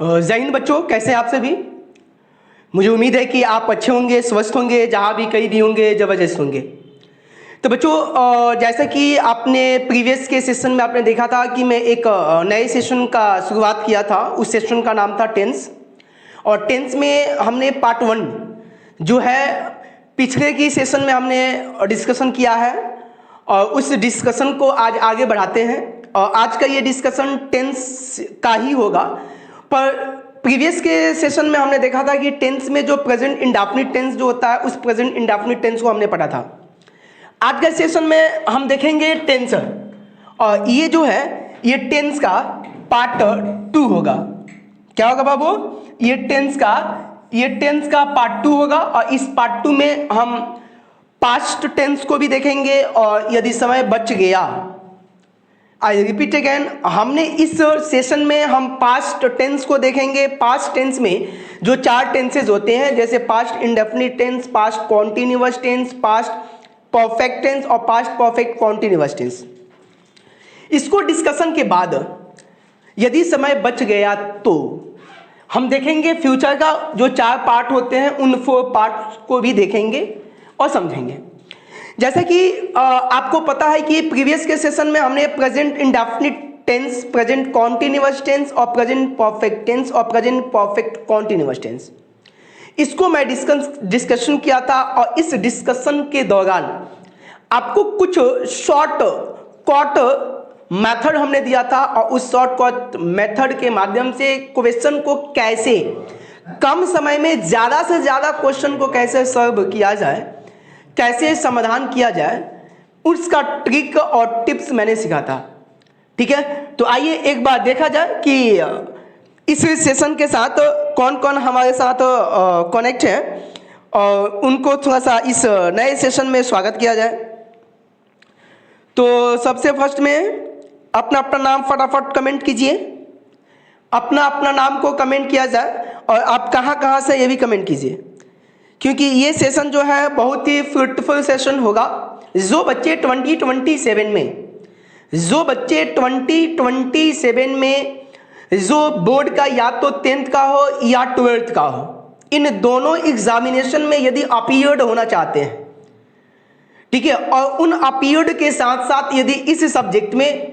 जय हिंद बच्चों, कैसे हैं आप सभी। मुझे उम्मीद है कि आप अच्छे होंगे, स्वस्थ होंगे, जहाँ भी कहीं भी होंगे ज़बरदस्त होंगे। तो बच्चों, जैसा कि आपने प्रीवियस के सेशन में आपने देखा था कि मैं एक नए सेशन का शुरुआत किया था। उस सेशन का नाम था टेंस, और टेंस में हमने पार्ट 1 जो है पिछले की सेशन में हमने डिस्कशन किया है, और उस डिस्कशन को आज आगे बढ़ाते हैं। और आज का ये डिस्कशन टेंस का ही होगा, पर प्रीवियस के सेशन में हमने देखा था कि टेंस में जो प्रेजेंट इंडेफिनिट टेंस जो होता है, उस प्रेजेंट इंडेफिनिट टेंस को हमने पढ़ा था। आज के सेशन में हम देखेंगे टेंस, और ये जो है ये टेंस का पार्ट 2 होगा। क्या होगा बाबू? ये टेंस का पार्ट 2 होगा, और इस पार्ट 2 में हम पास्ट टेंस को भी देखेंगे, और यदि समय बच गया, आई रिपीट अगेन, हमने इस सेशन में हम पास्ट टेंस को देखेंगे। पास्ट टेंस में जो 4 टेंसेज होते हैं, जैसे past indefinite tense, past continuous tense, past perfect tense और पास्ट परफेक्ट कॉन्टिन्यूअस टेंस। इसको डिस्कशन के बाद यदि समय बच गया तो हम देखेंगे फ्यूचर का जो 4 पार्ट होते हैं, उन 4 पार्ट को भी देखेंगे और समझेंगे। जैसा कि आपको पता है कि प्रीवियस के सेशन में हमने present indefinite tense, present continuous tense और प्रेजेंट परफेक्ट टेंस और प्रेजेंट परफेक्ट कॉन्टिन्यूअस टेंस, इसको मैं डिस्कशन किया था। और इस डिस्कशन के दौरान आपको कुछ शॉर्ट कट मेथड हमने दिया था, और उस शॉर्ट कट मेथड के माध्यम से क्वेश्चन को कैसे कम समय में ज़्यादा से ज़्यादा क्वेश्चन को कैसे सॉल्व किया जाए, कैसे समाधान किया जाए, उसका ट्रिक और टिप्स मैंने सीखा था। ठीक है, तो आइए एक बार देखा जाए कि इस सेशन के साथ कौन कौन हमारे साथ कनेक्ट है, और उनको थोड़ा सा इस नए सेशन में स्वागत किया जाए। तो सबसे फर्स्ट में अपना अपना नाम फटाफट कमेंट कीजिए। अपना अपना नाम को कमेंट किया जाए, और आप कहाँ से ये भी कमेंट कीजिए, क्योंकि ये सेशन जो है बहुत ही फ्रूटफुल सेशन होगा। जो बच्चे 2027 में जो बोर्ड का या तो 10th का हो या 12th का हो, इन दोनों एग्जामिनेशन में यदि अपीयर्ड होना चाहते हैं, ठीक है, और उन अपीयर्ड के साथ साथ यदि इस सब्जेक्ट में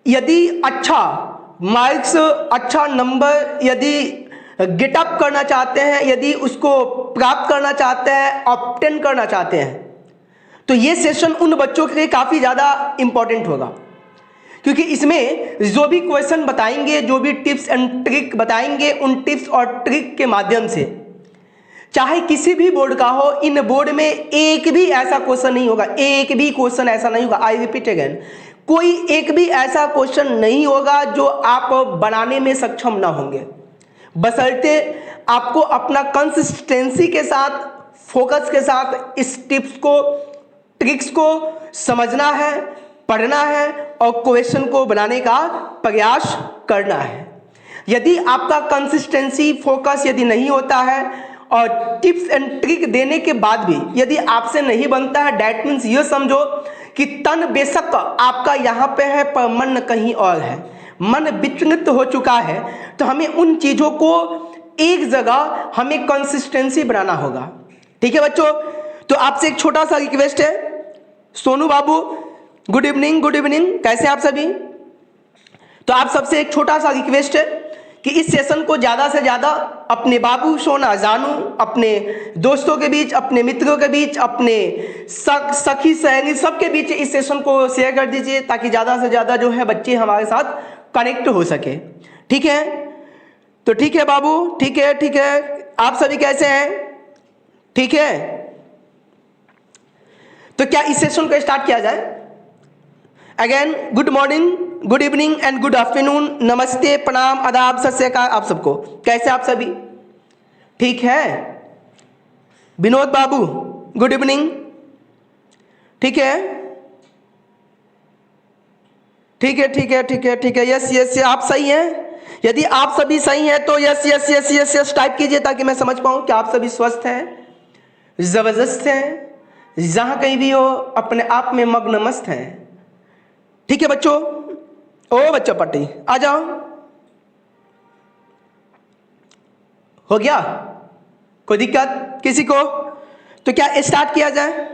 यदि अच्छा मार्क्स, अच्छा नंबर यदि गेट अप करना चाहते हैं, यदि उसको प्राप्त करना चाहते हैं, ऑब्टेन करना चाहते हैं, तो ये सेशन उन बच्चों के लिए काफ़ी ज़्यादा इंपॉर्टेंट होगा। क्योंकि इसमें जो भी क्वेश्चन बताएंगे, जो भी टिप्स एंड ट्रिक बताएंगे, उन टिप्स और ट्रिक के माध्यम से चाहे किसी भी बोर्ड का हो, इन बोर्ड में एक भी ऐसा क्वेश्चन नहीं होगा, एक भी क्वेश्चन ऐसा नहीं होगा, आई रिपीट अगेन, कोई एक भी ऐसा क्वेश्चन नहीं होगा जो आप बनाने में सक्षम ना होंगे, बशर्ते आपको अपना कंसिस्टेंसी के साथ, फोकस के साथ इस टिप्स को, ट्रिक्स को समझना है, पढ़ना है, और क्वेश्चन को बनाने का प्रयास करना है। यदि आपका कंसिस्टेंसी, फोकस यदि नहीं होता है, और टिप्स एंड ट्रिक देने के बाद भी यदि आपसे नहीं बनता है, डैट मीन्स ये समझो कि तन बेशक आपका यहाँ पे है पर मन कहीं और है, मन विचलित हो चुका है। तो हमें उन चीज़ों को एक जगह हमें कंसिस्टेंसी बनाना होगा। ठीक है बच्चों, तो आपसे एक छोटा सा रिक्वेस्ट है। सोनू बाबू, गुड इवनिंग, कैसे आप सभी। तो आप सबसे एक छोटा सा रिक्वेस्ट है कि इस सेशन को ज़्यादा से ज़्यादा अपने बाबू, सोना, जानू, अपने दोस्तों के बीच, अपने मित्रों के बीच, अपने सखी सहेली सबके बीच इस सेशन को शेयर कर दीजिए, ताकि ज़्यादा से ज़्यादा जो है बच्चे हमारे साथ कनेक्ट हो सके। ठीक है, तो ठीक है बाबू, ठीक है, आप सभी कैसे हैं? ठीक है, तो क्या इस सेशन को स्टार्ट किया जाए? Again good morning, good evening and good afternoon, नमस्ते, प्रणाम, आदाब, सत श्री अकाल आप सबको। कैसे आप सभी? ठीक है विनोद बाबू, गुड इवनिंग। ठीक है, यस, आप सही हैं। यदि आप सभी सही हैं तो यस टाइप कीजिए, ताकि मैं समझ पाऊं कि आप सभी स्वस्थ हैं, जबरदस्त हैं, जहां कहीं भी हो अपने आप में मग्न मस्त हैं। ठीक है बच्चों, ओ बच्चा पट्टी आ जाओ। हो गया? कोई दिक्कत किसी को? तो क्या स्टार्ट किया जाए?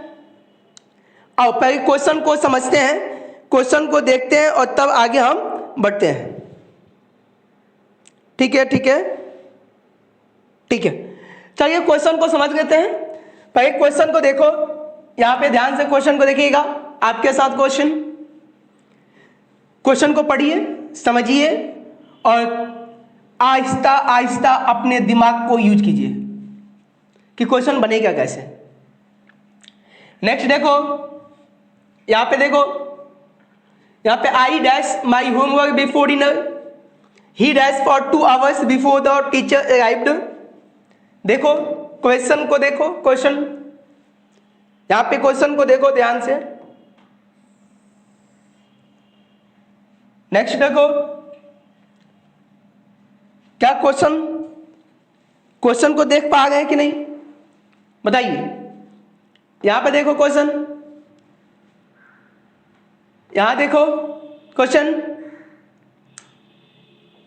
आओ पहले क्वेश्चन को समझते हैं, क्वेश्चन को देखते हैं और तब आगे हम बढ़ते हैं। ठीक है ठीक है ठीक है, चलिए क्वेश्चन को समझ लेते हैं। पहले क्वेश्चन को देखो, यहां पे ध्यान से क्वेश्चन को देखिएगा। आपके साथ क्वेश्चन को पढ़िए, समझिए और आहिस्ता आहिस्ता अपने दिमाग को यूज कीजिए कि क्वेश्चन बनेगा कैसे। नेक्स्ट देखो, यहां पे देखो, यहां पे I dash my homework before dinner, he dash for 2 hours before the teacher arrived. देखो क्वेश्चन को देखो, क्वेश्चन यहां पे क्वेश्चन को देखो ध्यान से। नेक्स्ट देखो, क्या क्वेश्चन को देख पा रहे हैं कि नहीं बताइए। यहां पे देखो क्वेश्चन, यहां देखो क्वेश्चन,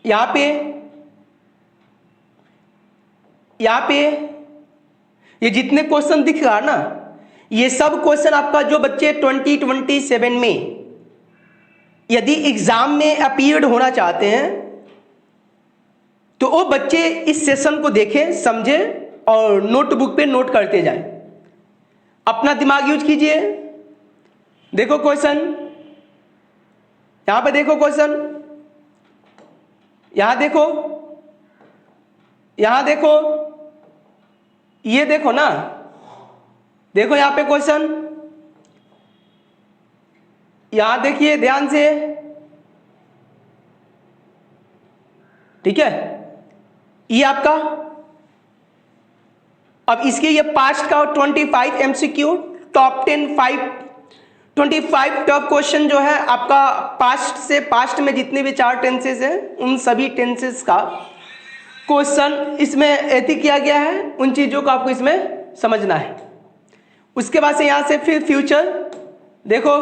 यहां पे ये जितने क्वेश्चन दिख रहा ना, ये सब क्वेश्चन आपका जो बच्चे 2027 में यदि एग्जाम में अपीयर्ड होना चाहते हैं तो वो बच्चे इस सेशन को देखें, समझें और नोटबुक पे नोट करते जाएं। अपना दिमाग यूज कीजिए। देखो क्वेश्चन, यहां पे देखो क्वेश्चन, यहां देखो, यहां देखो, ये देखो ना, देखो यहां पे क्वेश्चन, यहां देखिए ध्यान से। ठीक है, ये आपका, अब इसके ये पास्ट का 25 MCQ, टॉप 25 टॉप क्वेश्चन जो है आपका पास्ट से, पास्ट में जितने भी 4 टेंसेस हैं उन सभी टेंसेस का क्वेश्चन इसमें ऐसे किया गया है। उन चीजों को आपको इसमें समझना है। उसके बाद से यहां से फिर फ्यूचर देखो,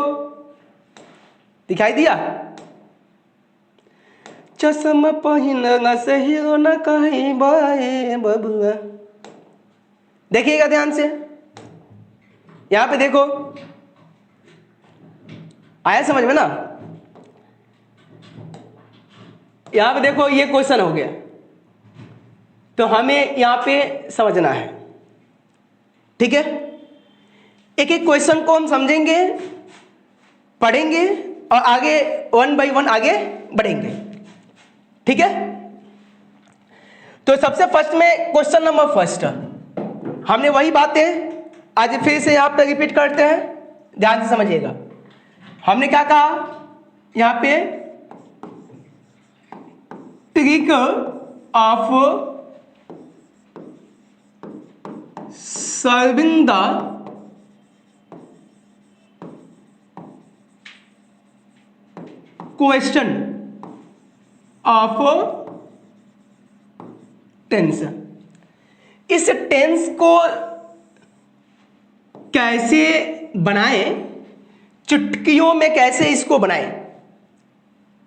दिखाई दिया? चश्मा पहिनना सही हो ना कहीं बाए बबुआ। देखिएगा ध्यान से, यहां पे देखो, आया समझ में ना? यहां पे देखो ये क्वेश्चन हो गया, तो हमें यहां पे समझना है। ठीक है, एक एक क्वेश्चन को हम समझेंगे, पढ़ेंगे और आगे 1 by 1 आगे बढ़ेंगे। ठीक है, तो सबसे फर्स्ट में क्वेश्चन नंबर फर्स्ट, हमने वही बातें आज फिर से यहां पर रिपीट करते हैं, ध्यान से समझिएगा। हमने क्या कहा यहां पे? Trick of solving the question of tense. इस टेंस को कैसे बनाएं, चुटकियों में कैसे इसको बनाएं,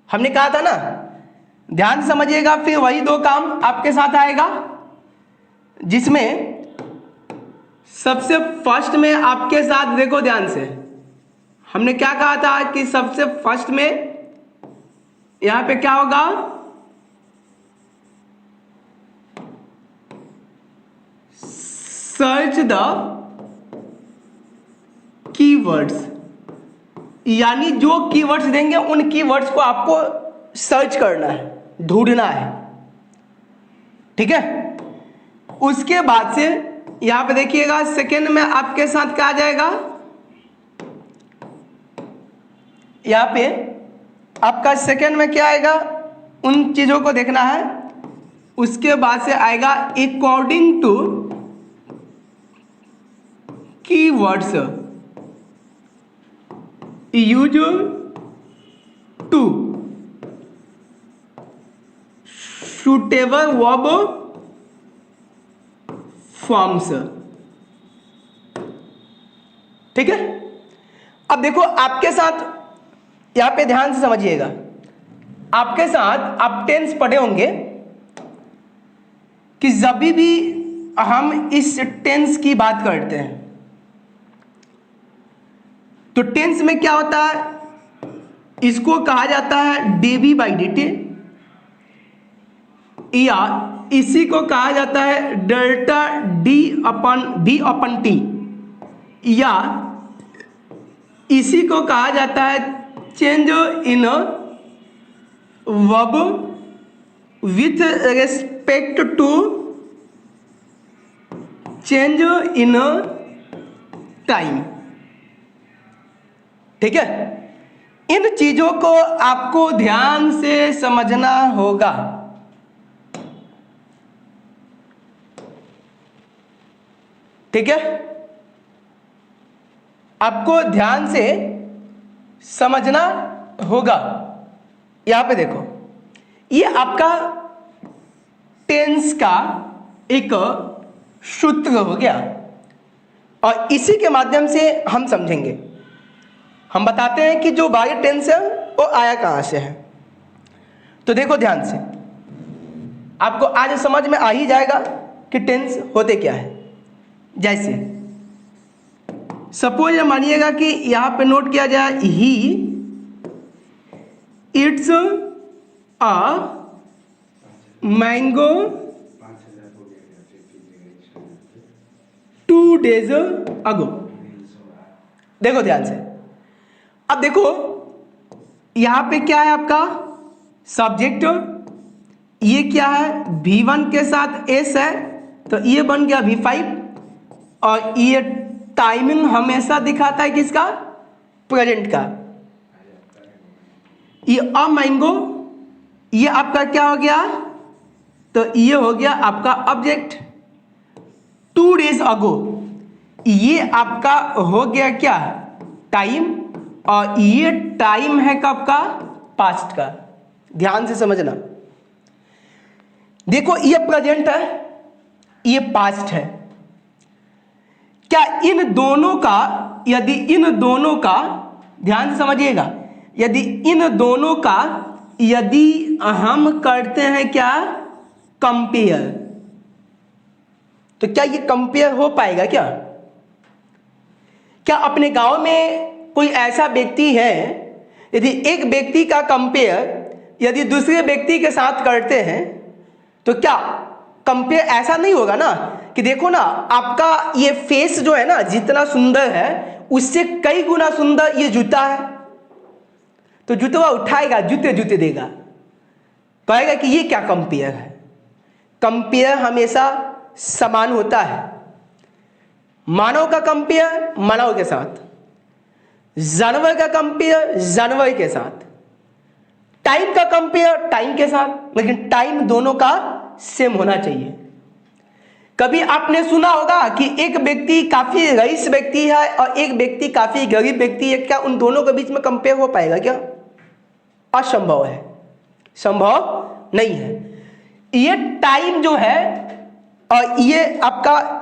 हमने कहा था ना। ध्यान से समझिएगा, फिर वही 2 काम आपके साथ आएगा, जिसमें सबसे फर्स्ट में आपके साथ देखो ध्यान से, हमने क्या कहा था कि सबसे फर्स्ट में यहां पे क्या होगा? सर्च द कीवर्ड्स, यानी जो कीवर्ड्स देंगे उन कीवर्ड्स को आपको सर्च करना है, ढूंढना है। ठीक है, उसके बाद से यहां पे देखिएगा सेकेंड में आपके साथ क्या आ जाएगा? यहां पे आपका सेकेंड में क्या आएगा? उन चीजों को देखना है। उसके बाद से आएगा according to keywords use to suitable verb forms. ठीक है, अब देखो आपके साथ यहां पे ध्यान से समझिएगा, आपके साथ आप टेंस पढ़े होंगे कि जब भी हम इस टेंस की बात करते हैं तो टेंस में क्या होता है, इसको कहा जाता है डीवी बाई dt, या इसी को कहा जाता है डेल्टा डी अपन टी, या इसी को कहा जाता है change in verb with respect to change in time. ठीक है, इन चीजों को आपको ध्यान से समझना होगा। ठीक है, आपको ध्यान से समझना होगा। यहां पे देखो, ये आपका टेंस का एक सूत्र हो गया और इसी के माध्यम से हम समझेंगे। हम बताते हैं कि जो बाई टेंस है वो आया कहां से है। तो देखो ध्यान से, आपको आज समझ में आ ही जाएगा कि टेंस होते क्या है। जैसे सपोज मानिएगा कि यहां पे नोट किया जाए ही इट्स अ मैंगो 2 days अगो। देखो ध्यान से, अब देखो यहां पे क्या है आपका सब्जेक्ट, ये क्या है V1 के साथ S है तो ये बन गया V5, और ये टाइमिंग हमेशा दिखाता है किसका, प्रेजेंट का। ये अ मैंगो, ये आपका क्या हो गया, तो ये हो गया आपका ऑब्जेक्ट। 2 days अगो, ये आपका हो गया क्या, टाइम, और ये टाइम है कब का, पास्ट का। ध्यान से समझना, देखो ये प्रेजेंट है, ये पास्ट है। क्या इन दोनों का, यदि इन दोनों का, ध्यान से समझिएगा, यदि इन दोनों का यदि हम करते हैं क्या, कंपेयर, तो क्या ये कंपेयर हो पाएगा क्या? क्या अपने गांव में कोई ऐसा व्यक्ति है, यदि एक व्यक्ति का कंपेयर यदि दूसरे व्यक्ति के साथ करते हैं तो क्या कंपेयर ऐसा नहीं होगा ना कि देखो ना आपका ये फेस जो है ना जितना सुंदर है उससे कई गुना सुंदर ये जूता है, तो जूता उठाएगा, जूते जूते देगा, कहेगा कि ये क्या कंपेयर है। कंपेयर हमेशा समान होता है, मानव का कंपेयर मानव के साथ, जानवर का कंपेयर जानवर के साथ, टाइम का कंपेयर टाइम के साथ, लेकिन टाइम दोनों का सेम होना चाहिए। कभी आपने सुना होगा कि एक व्यक्ति काफी रईस व्यक्ति है और एक व्यक्ति काफी गरीब व्यक्ति है, क्या उन दोनों के बीच में कंपेयर हो पाएगा क्या? असंभव है, संभव नहीं है। ये टाइम जो है और ये आपका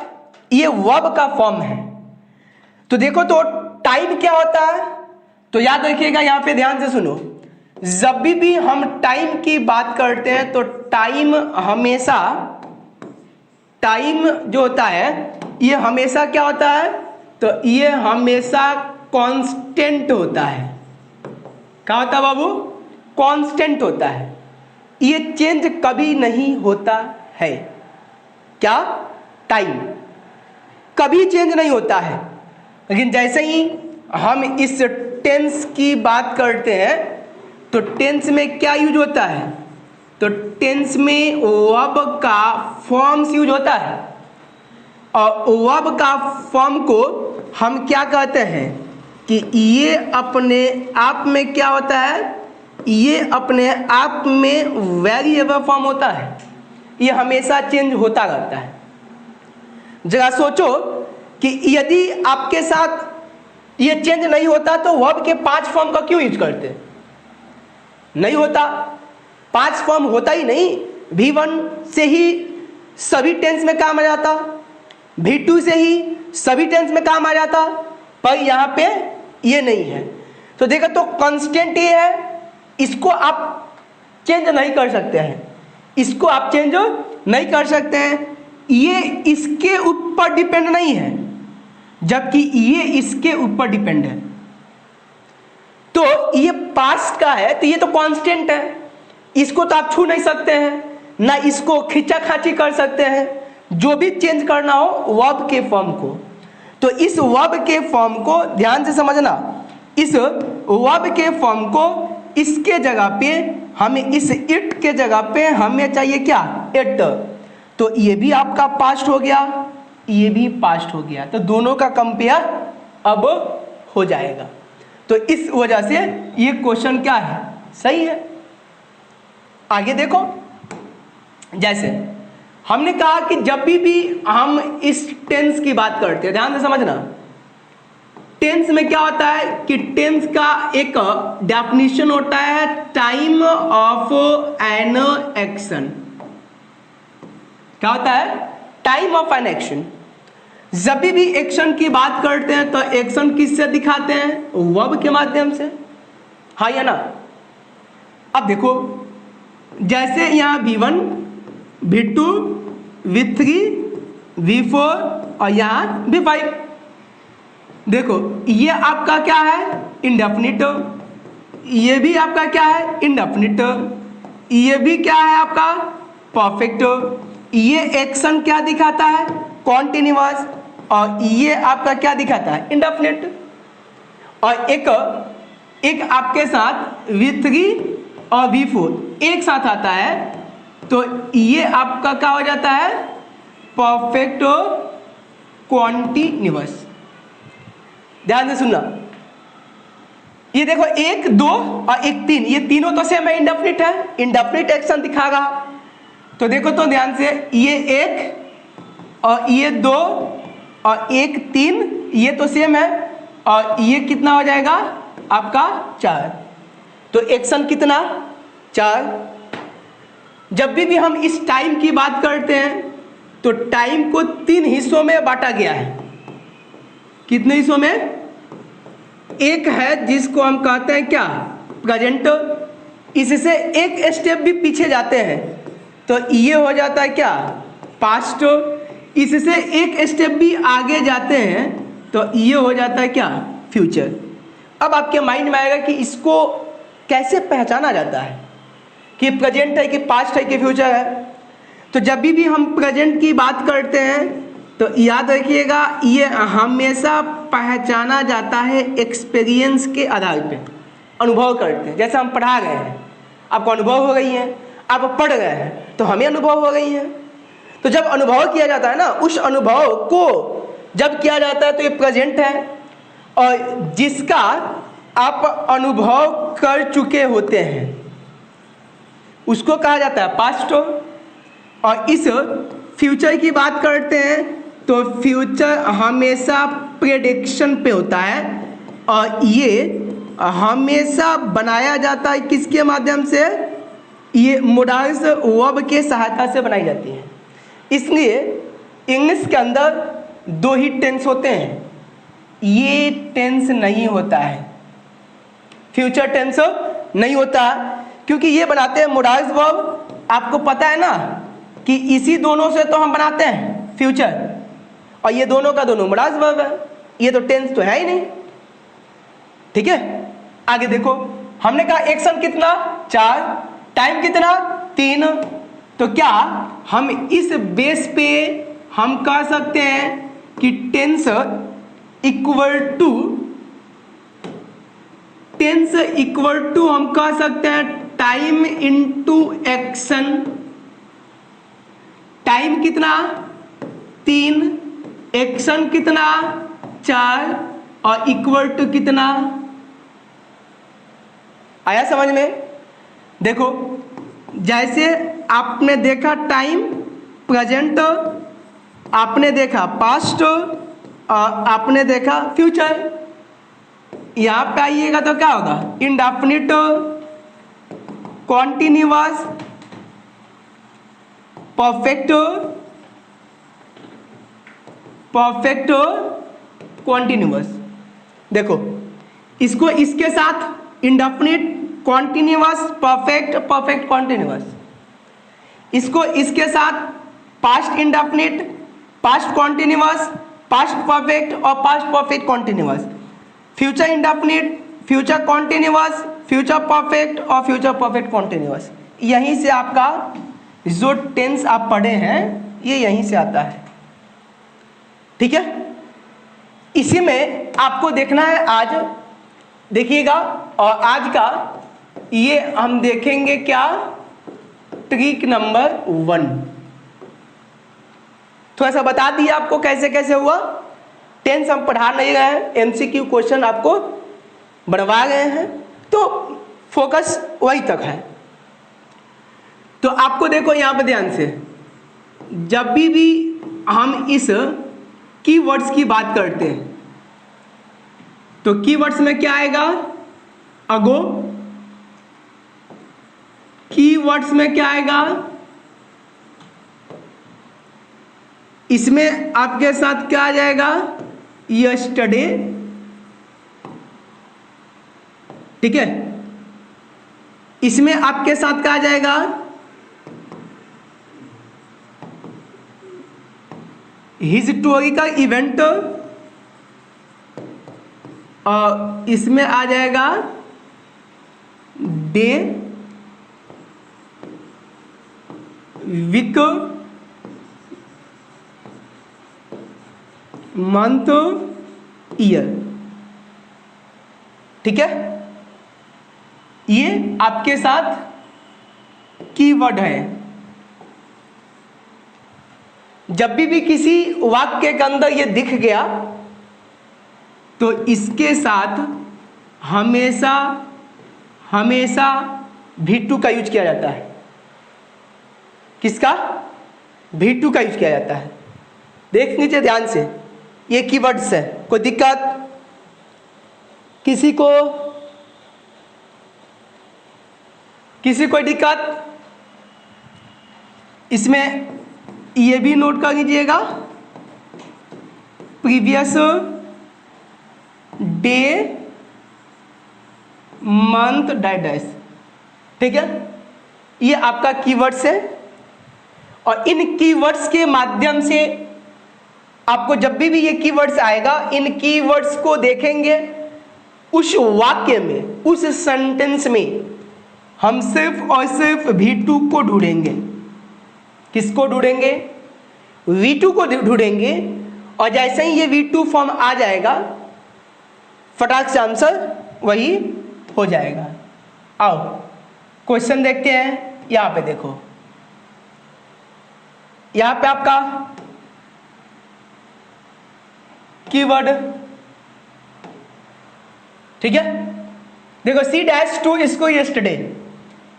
ये वर्ब का फॉर्म है। तो देखो तो टाइम क्या होता है, तो याद रखिएगा, यहां पे ध्यान से सुनो, जब भी हम टाइम की बात करते हैं तो टाइम हमेशा, टाइम जो होता है ये हमेशा क्या होता है, तो ये हमेशा कांस्टेंट होता है। क्या होता है बाबू? कांस्टेंट होता है, ये चेंज कभी नहीं होता है। क्या? टाइम कभी चेंज नहीं होता है। लेकिन जैसे ही हम इस टेंस की बात करते हैं तो टेंस में क्या यूज होता है, तो टेंस में वर्ब का फॉर्म्स यूज होता है, और वर्ब का फॉर्म को हम क्या कहते हैं कि ये अपने आप में क्या होता है, ये अपने आप में वेरिएबल फॉर्म होता है, ये हमेशा चेंज होता रहता है। जरा सोचो कि यदि आपके साथ ये चेंज नहीं होता तो वर्ब के 5 फॉर्म का क्यों यूज करते? नहीं होता, 5 फॉर्म होता ही नहीं। V1 से ही सभी टेंस में काम आ जाता, V2 से ही सभी टेंस में काम आ जाता, पर यहां पे ये नहीं है। तो देखो तो कांस्टेंट ये है, इसको आप चेंज नहीं कर सकते हैं, इसको आप चेंज नहीं कर सकते हैं, ये इसके ऊपर डिपेंड नहीं है, जबकि ये इसके ऊपर डिपेंड है। तो ये पास्ट का है तो ये तो कांस्टेंट है, इसको तो आप छू नहीं सकते हैं, ना इसको खींचा खाची कर सकते हैं। जो भी चेंज करना हो वर्ब के फॉर्म को, तो इस वर्ब के फॉर्म को ध्यान से समझना, इस वर्ब के फॉर्म को इसके जगह पे हमें, इस इट के जगह पे हमें चाहिए क्या, इट। तो ये भी आपका पास्ट हो गया, ये भी पास्ट हो गया, तो दोनों का कंपेयर अब हो जाएगा। तो इस वजह से ये क्वेश्चन क्या है, सही है। आगे देखो, जैसे हमने कहा कि जब भी हम इस टेंस की बात करते हैं, ध्यान से समझना, टेंस में क्या होता है कि टेंस का एक डेफिनेशन होता है टाइम ऑफ एन एक्शन। क्या होता है, टाइम ऑफ एन एक्शन। जब भी एक्शन की बात करते हैं तो एक्शन किससे दिखाते हैं, वर्ब के माध्यम से, हाँ या ना। अब देखो, जैसे यहाँ V1, V2, V3, V4 और यहाँ V5। देखो ये आपका क्या है, इंडेफिनिट, ये भी आपका क्या है, इंडेफिनिट, ये भी क्या है आपका परफेक्ट। ये एक्शन क्या दिखाता है, कॉन्टिन्यूअस, और ये आपका क्या दिखाता है, इंडेफिनिट। और एक आपके साथ V3 और V4 एक साथ आता है, तो ये आपका क्या हो जाता है, परफेक्ट कॉन्टिन्यूअस। ध्यान से सुनना, ये देखो 1, 2 और 1, 3, ये तीनों तो सेम है, इंडेफिनिट है, इंडेफिनिट एक्शन दिखागा। तो देखो तो ध्यान से, ये 1 और ये 2 और 1, 3, ये तो सेम है, और ये कितना हो जाएगा आपका 4। तो एक्शन कितना, 4। जब भी हम इस टाइम की बात करते हैं तो टाइम को 3 हिस्सों में बांटा गया है। कितने हिस्सों में, एक है जिसको हम कहते हैं क्या, प्रेजेंट, इससे एक स्टेप भी पीछे जाते हैं तो ये हो जाता है क्या, पास्ट, इससे एक स्टेप भी आगे जाते हैं तो ये हो जाता है क्या, फ्यूचर। अब आपके माइंड में आएगा कि इसको कैसे पहचाना जाता है कि प्रेजेंट है कि पास्ट है कि फ्यूचर है। तो जब भी हम प्रेजेंट की बात करते हैं तो याद रखिएगा, ये हमेशा पहचाना जाता है एक्सपीरियंस के आधार पे, अनुभव करते हैं। जैसे हम पढ़ा गए हैं, आपको अनुभव हो गई है, आप पढ़ गए हैं तो हमें अनुभव हो गई है। तो जब अनुभव किया जाता है ना, उस अनुभव को जब किया जाता है तो ये प्रेजेंट है, और जिसका आप अनुभव कर चुके होते हैं उसको कहा जाता है पास्ट। और इस फ्यूचर की बात करते हैं तो फ्यूचर हमेशा प्रेडिक्शन पे होता है, और ये हमेशा बनाया जाता है किसके माध्यम से, ये मोडाल्स वर्ब के सहायता से बनाई जाती है। इसलिए इंग्लिश के अंदर 2 ही टेंस होते हैं, ये टेंस नहीं होता है, फ्यूचर टेंस नहीं होता, क्योंकि ये बनाते हैं मोडाल्स वर्ब। आपको पता है ना कि इसी दोनों से तो हम बनाते हैं फ्यूचर, और ये दोनों का दोनों मोडाल्स वर्ब है, ये तो टेंस तो है ही नहीं। ठीक है, आगे देखो, हमने कहा एक्शन कितना, 4, टाइम कितना, 3। तो क्या हम इस बेस पे हम कह सकते हैं कि टेंस इक्वल टू हम कह सकते हैं टाइम इनटू एक्शन। टाइम कितना, 3, एक्शन कितना, 4, और इक्वल टू कितना, आया समझ में। देखो जैसे आपने देखा टाइम, प्रेजेंट, आपने देखा पास्ट, और आपने देखा फ्यूचर। यहां पे आइएगा तो क्या होगा, इंडेफिनिट, कॉन्टिन्यूअस, परफेक्ट, कॉन्टिन्यूअस। देखो इसको इसके साथ इंडेफिनिट, कॉन्टिन्यूअस, परफेक्ट, कॉन्टिन्यूअस, इसको इसके साथ past indefinite, past continuous, past perfect और past perfect continuous, future indefinite, future continuous, future perfect और फ्यूचर परफेक्ट कॉन्टिन्यूअस, यहीं से आपका जो टेंस आप पढ़े हैं ये यहीं से आता है। ठीक है, इसी में आपको देखना है आज, देखिएगा। और आज का ये हम देखेंगे क्या, ट्रिक नंबर 1। थोड़ा सा बता दिया आपको कैसे कैसे हुआ। टेंस हम पढ़ा नहीं रहे हैं, एमसीक्यू क्वेश्चन आपको बढ़वा गए हैं, तो फोकस वही तक है। तो आपको देखो यहाँ पे ध्यान से, जब भी हम इस कीवर्ड्स की बात करते हैं तो कीवर्ड्स में क्या आएगा, अगो। कीवर्ड्स में क्या आएगा, इसमें आपके साथ क्या आ जाएगा, यस्टरडे। ठीक है, इसमें आपके साथ क्या आ जाएगा, हिस्टोरिकल इवेंट, और इसमें आ जाएगा डे, वीक, मंथ, ईयर। ठीक है, ये आपके साथ कीवर्ड है। जब भी किसी वाक्य के अंदर ये दिख गया तो इसके साथ हमेशा हमेशा V2 का यूज किया जाता है। किसका, V2 का यूज किया जाता है। देख लीजिए ध्यान से, ये कीवर्ड्स है। कोई दिक्कत किसी को, कोई दिक्कत? इसमें ये भी नोट कर लीजिएगा, प्रीवियस डे, मंथ, डैश। ठीक है, ये आपका कीवर्ड्स है। और इन कीवर्ड्स के माध्यम से आपको जब भी ये कीवर्ड्स आएगा, इन कीवर्ड्स को देखेंगे, उस वाक्य में, उस सेंटेंस में हम सिर्फ और सिर्फ V2 को ढूंढेंगे। किसको ढूंढेंगे, V2 को ढूंढेंगे। और जैसे ही ये V2 फॉर्म आ जाएगा, फटाक से आंसर वही हो जाएगा। आओ क्वेश्चन देखते हैं। यहां पे देखो, यहां पे आपका कीवर्ड, ठीक है। देखो C-2 इसको यस्टरडे,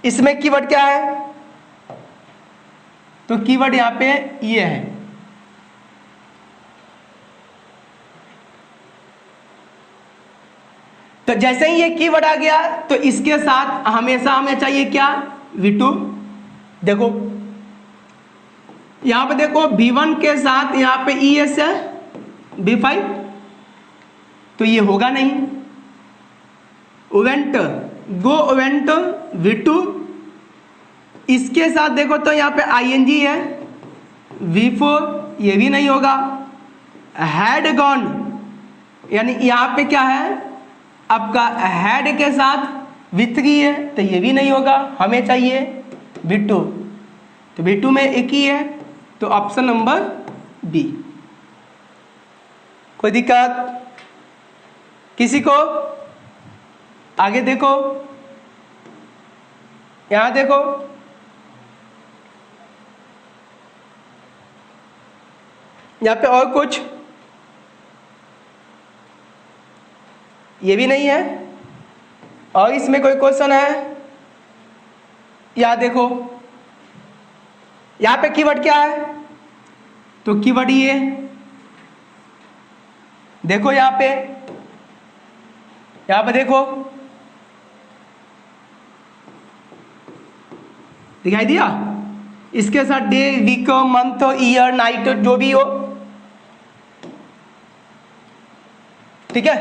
इसमें कीवर्ड क्या है, तो कीवर्ड यहां पे ये है। तो जैसे ही ये कीवर्ड आ गया तो इसके साथ हमेशा हमें चाहिए क्या, V2। देखो यहां पे देखो V1 के साथ यहां पे ES है, V5, तो ये होगा नहीं। इवेंट, गो इवेंट, V2। इसके साथ देखो तो यहां पे ING है, V4, ये भी नहीं होगा। हैड गॉन, यानी यहां पे क्या है आपका, हैड के साथ V3 है, तो ये भी नहीं होगा। हमें चाहिए V2, तो V2 में एक ही है, तो ऑप्शन नंबर B। कोई दिक्कत किसी को? आगे देखो, यहां देखो, यहां पे और कुछ, ये भी नहीं है। और इसमें कोई क्वेश्चन है? यहां देखो, यहां पे कीवर्ड क्या है, तो कीवर्ड ये देखो, यहां पे देखो, दिखाई दिया। इसके साथ day, week, month, year, night, जो भी हो, ठीक है।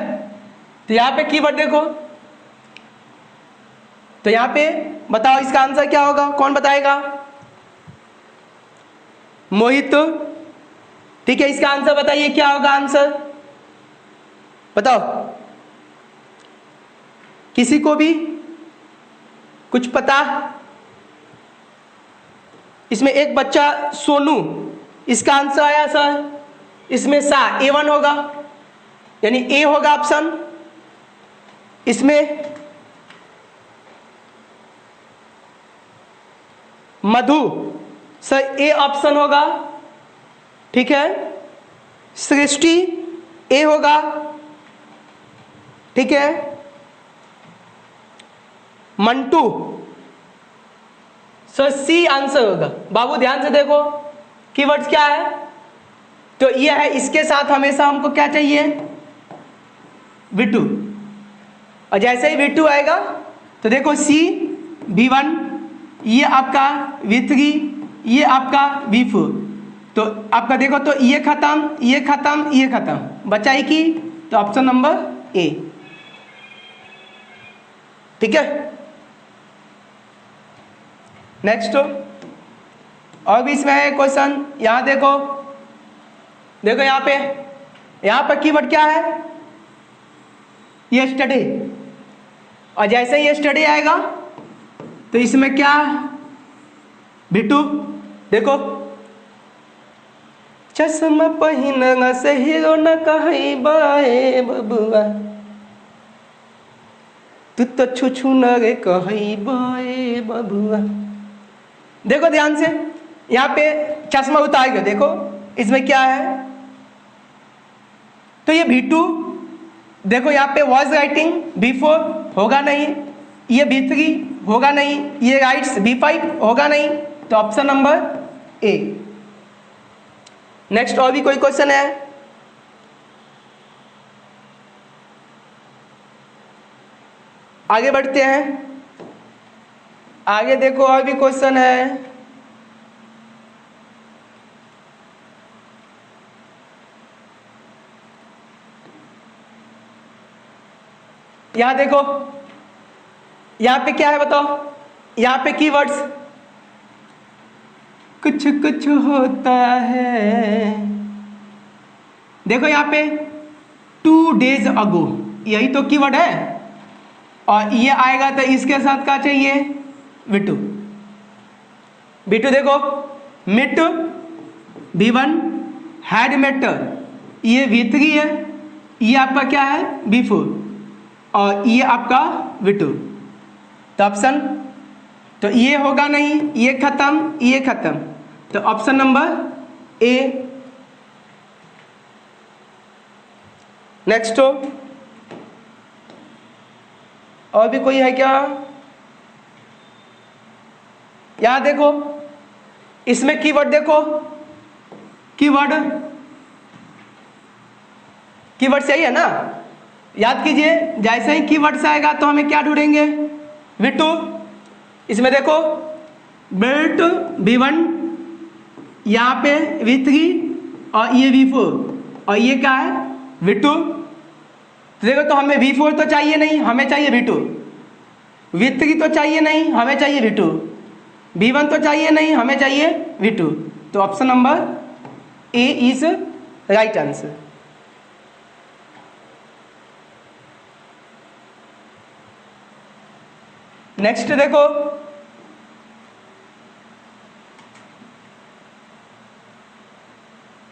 तो यहां पे कीवर्ड देखो, तो यहां पे बताओ इसका आंसर क्या होगा, कौन बताएगा? मोहित। ठीक है, इसका आंसर बताइए, क्या होगा आंसर, बताओ किसी को भी कुछ पता। इसमें एक बच्चा सोनू, इसका आंसर आया सर इसमें सा A1 होगा, यानी ए होगा ऑप्शन। इसमें मधु, सर ए ऑप्शन होगा। ठीक है, सृष्टि ए होगा। ठीक है, मंटू, सर सी आंसर होगा। बाबू ध्यान से देखो कीवर्ड्स क्या है, तो ये है, इसके साथ हमेशा हमको क्या चाहिए, V2। और जैसे ही V2 आएगा तो देखो C V1, ये आपका V3, ये आपका V4। तो आपका देखो तो ये खत्म, ये खत्म, ये खत्म, बचा ही की, तो ऑप्शन नंबर ए। ठीक है, नेक्स्ट और भी इसमें है क्वेश्चन। यहां देखो, देखो यहां पर कीवर्ड क्या है, ये स्टडी। और जैसे ही ये स्टडी आएगा तो इसमें क्या, V2। देखो, चश्मा पहिन से हीरो न कहीं बाए बबुआ, तू तो छुछू न रे कहीं बाए बबुआ। देखो ध्यान से, यहाँ पे चश्मा उतार के देखो इसमें क्या है, तो ये V2। देखो यहाँ पे वॉइस राइटिंग V4 होगा नहीं, ये V3 होगा नहीं, ये राइट्स V5 होगा नहीं, तो ऑप्शन नंबर ए। नेक्स्ट और भी कोई क्वेश्चन है, आगे बढ़ते हैं। आगे देखो और भी क्वेश्चन है। यहां देखो, यहां पे क्या है बताओ, यहां पे कीवर्ड्स, कुछ कुछ होता है। देखो यहां पे 2 days ago, यही तो कीवर्ड है। और ये आएगा तो इसके साथ क्या चाहिए, V2। V2 देखो, मिट V1, हैड मेटर ये V3 है, ये आपका क्या है V4, और ये आपका V2। तो ऑप्शन, तो ये होगा नहीं, ये खत्म, ये खत्म, तो ऑप्शन नंबर ए। नेक्स्ट और भी कोई है क्या, यहां देखो इसमें कीवर्ड देखो, कीवर्ड सही है ना, याद कीजिए। जैसे ही कीवर्ड आएगा तो हमें क्या ढूंढेंगे, V2। इसमें देखो बेल्ट V1, यहाँ पे V3, और ये V4, और ये क्या है V2। तो देखो, तो हमें V4 तो चाहिए नहीं, हमें चाहिए V2। V3 तो चाहिए नहीं, हमें चाहिए V2। V1 तो चाहिए नहीं, हमें चाहिए V2। तो option number A is right answer. Next देखो,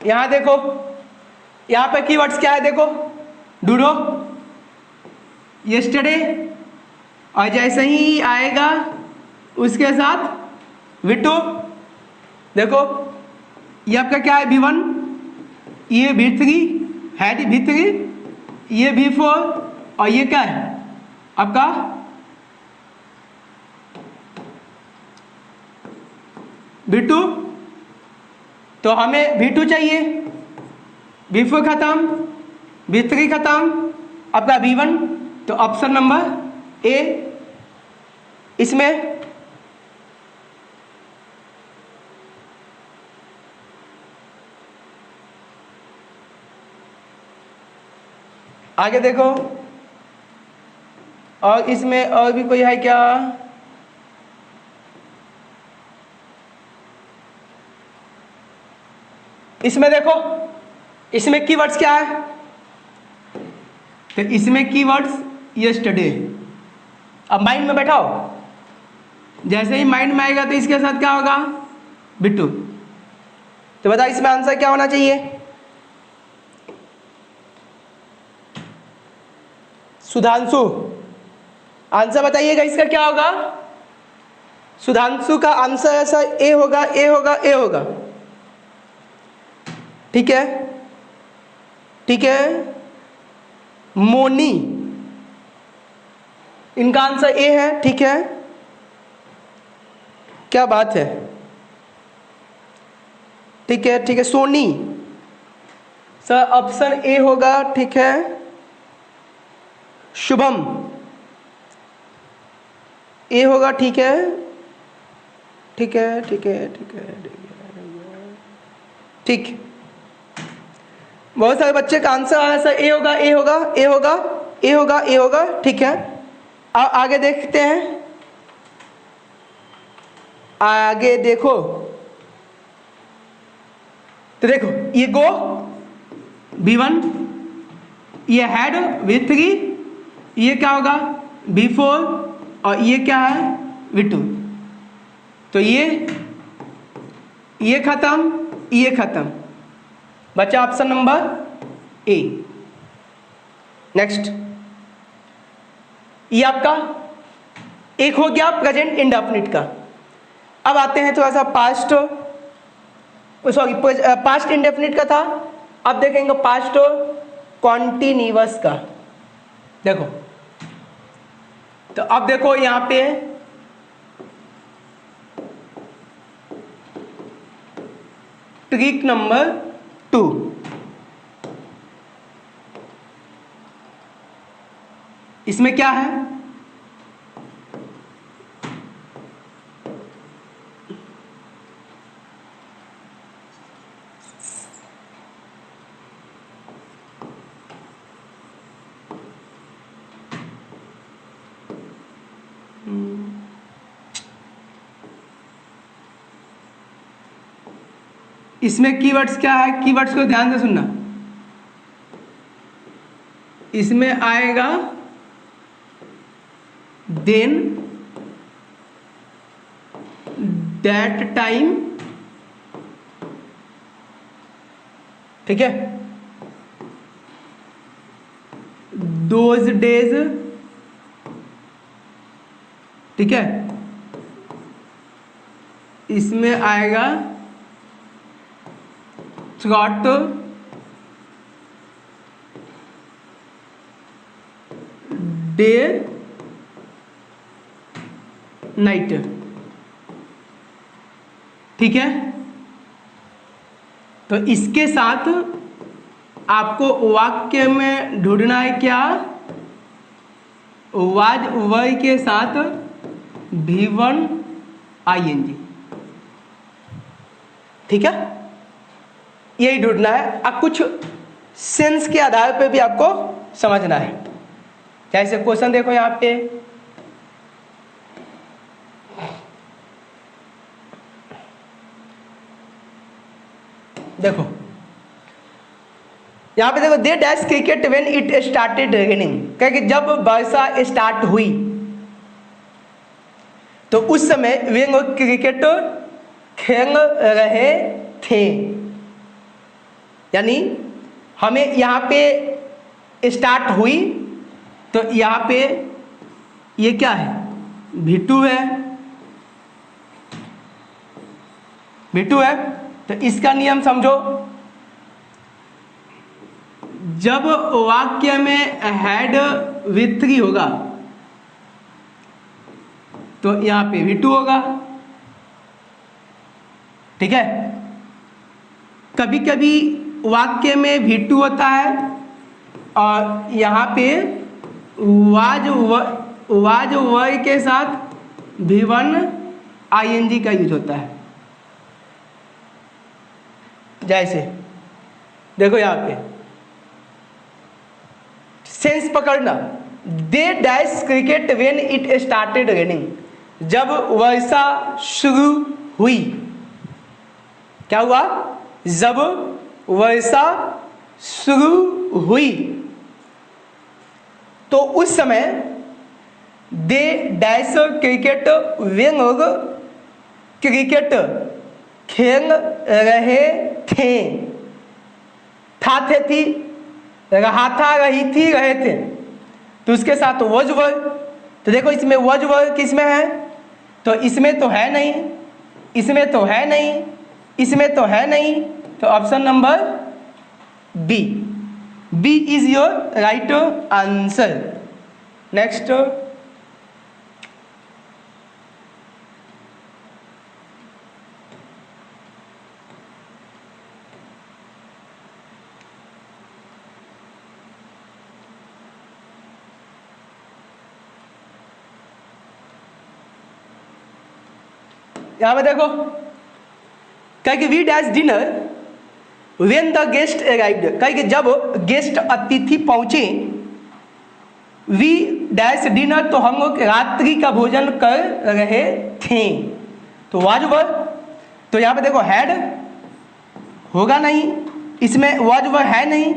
यहां देखो, यहां पे कीवर्ड्स क्या है, देखो डूडो, यस्टरडे, और जैसे ही आएगा उसके साथ V2। देखो ये आपका क्या है V1, ये V3, हैड V3, ये V4, और ये क्या है आपका V2। तो हमें V2 चाहिए, V4 खत्म, V3 खत्म, आपका V1। तो ऑप्शन नंबर ए। इसमें आगे देखो, और इसमें और भी कोई है क्या, इसमें देखो, इसमें कीवर्ड्स क्या है, तो इसमें कीवर्ड्स यस्टरडे। अब माइंड में बैठाओ, जैसे ही माइंड में आएगा तो इसके साथ क्या होगा, बिट्टू। तो बताओ इसमें आंसर क्या होना चाहिए, सुधांशु। आंसर बताइएगा इसका क्या होगा, सुधांशु का आंसर ऐसा ए होगा, ए होगा, ए होगा। ठीक है, ठीक है। मोनी, इनका आंसर ए है। ठीक है, क्या बात है। ठीक है, ठीक है। सोनी सर ऑप्शन ए होगा। ठीक है। शुभम ए होगा। ठीक है, ठीक है, ठीक है, ठीक है, ठीक। बहुत सारे बच्चे का आंसर आया सर ए होगा, ए होगा, ए होगा, ए होगा, ए होगा। ठीक है, आगे देखते हैं, आगे देखो। तो देखो ये गो B1, ये हेड V3, ये क्या होगा B4, और ये क्या है V2। तो ये खत्म, ये खत्म, बचा ऑप्शन नंबर ए। नेक्स्ट, ये आपका एक हो गया प्रेजेंट इंडेफिनिट का। अब आते हैं थोड़ा सा पास्ट, सॉरी पास्ट इंडेफिनिट का था, अब देखेंगे पास्ट कॉन्टिन्यूअस का। देखो, तो अब देखो यहां पे ट्रिक नंबर 2। इसमें क्या है, इसमें कीवर्ड्स क्या है, कीवर्ड्स को ध्यान से सुनना। इसमें आएगा देन, दैट टाइम, ठीक है, दोज डेज, ठीक है। इसमें आएगा थ्रॉट डे नाइट, ठीक है। तो इसके साथ आपको वाक्य में ढूंढना है क्या, वाज वर के साथ V1 ING, ठीक है, यही ढूंढना है। अब कुछ सेंस के आधार पे भी आपको समझना है। जैसे क्वेश्चन देखो यहां पे, देखो यहां पे देखो, they dash cricket when it started raining, क्योंकि जब वर्षा स्टार्ट हुई तो उस समय वे क्रिकेट खेल रहे थे। यानी हमें यहाँ पे स्टार्ट हुई, तो यहाँ पे ये क्या है, V2 है, V2 है। तो इसका नियम समझो, जब वाक्य में हेड V3 होगा तो यहाँ पे V2 होगा, ठीक है। कभी कभी वाक्य में V2 होता है और यहाँ पे वाज वर के साथ V1 ING का यूज होता है। जैसे देखो यहाँ पे सेंस पकड़ना, they dash cricket when it started raining, जब वर्षा शुरू हुई, क्या हुआ, जब वर्षा शुरू हुई तो उस समय दे डैश क्रिकेट वेन और क्रिकेट खेल रहे थे। था थे थी, रहा था, रही थी, रहे थे, तो उसके साथ वॉज वर। तो देखो इसमें वॉज वर किस में है, तो इसमें तो है नहीं, इसमें तो है नहीं, इसमें तो है नहीं, तो option number B, B is your right answer. Next, यहां पर देखो कहे कि we dash dinner when the guest arrived, कहे कि जब गेस्ट अतिथि पहुंचे, वी डैश डिनर, तो हम लोग रात्रि का भोजन कर रहे थे, तो वाज वर। तो यहां पे देखो हैड होगा नहीं, इसमें वाज वर है नहीं,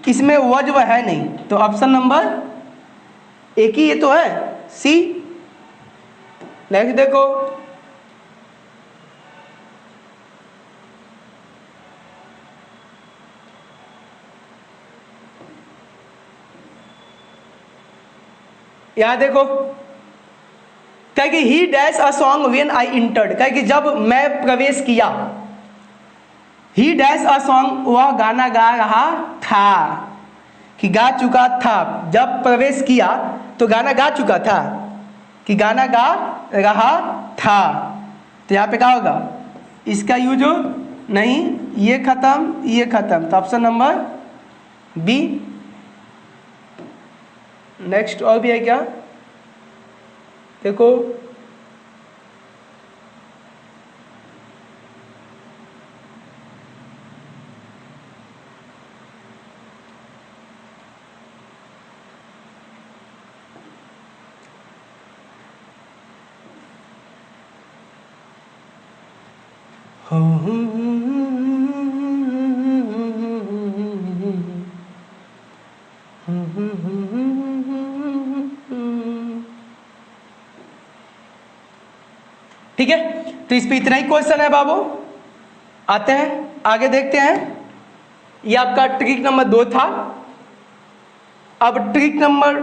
इसमें वाज वर है नहीं, तो ऑप्शन नंबर एक ही ये तो है, सी। नेक्स्ट देखो, यहां देखो कहे कि ही dash a song when I entered, कहे कि जब मैं प्रवेश किया, ही डैश अ सॉन्ग, वह गाना गा रहा था, कि गा चुका था, जब प्रवेश किया तो गाना गा चुका था, कि गाना गा रहा था, तो यहाँ पे क्या होगा, इसका यूज हो नहीं, ये खत्म, ये खत्म, तो ऑप्शन नंबर बी। नेक्स्ट और भी है क्या, देखो ठीक है, तो इस पे इतना ही क्वेश्चन है बाबू। आते हैं आगे, देखते हैं। ये आपका ट्रिक नंबर 2 था। अब ट्रिक नंबर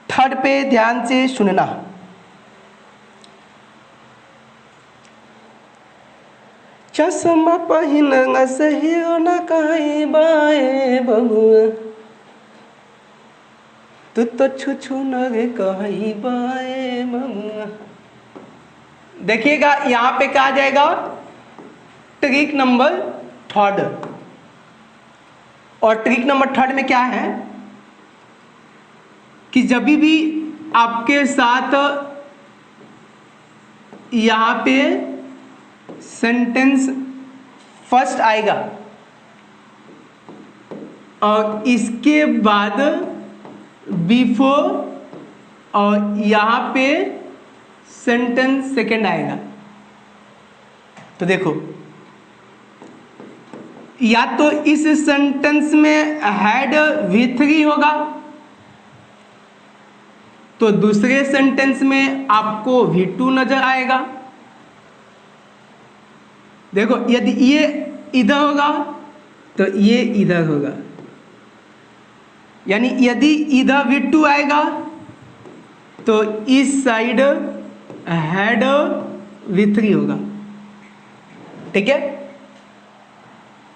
3 पे ध्यान से सुनना। चश्मा पहिन सही न कहीं बाए बबुआ, तू तो छुछु न रे कहीं बाए बबुआ। देखिएगा यहां पे क्या आ जाएगा, ट्रिक नंबर 3। और ट्रिक नंबर 3 में क्या है कि जब भी आपके साथ यहां पे सेंटेंस फर्स्ट आएगा और इसके बाद बिफोर और यहां पे सेंटेंस सेकंड आएगा, तो देखो या तो इस सेंटेंस में हैड V3 होगा, तो दूसरे सेंटेंस में आपको V2 नजर आएगा। देखो यदि ये इधर होगा तो ये इधर होगा, यानी यदि इधर V2 आएगा तो इस साइड हैड V3 होगा, ठीक है।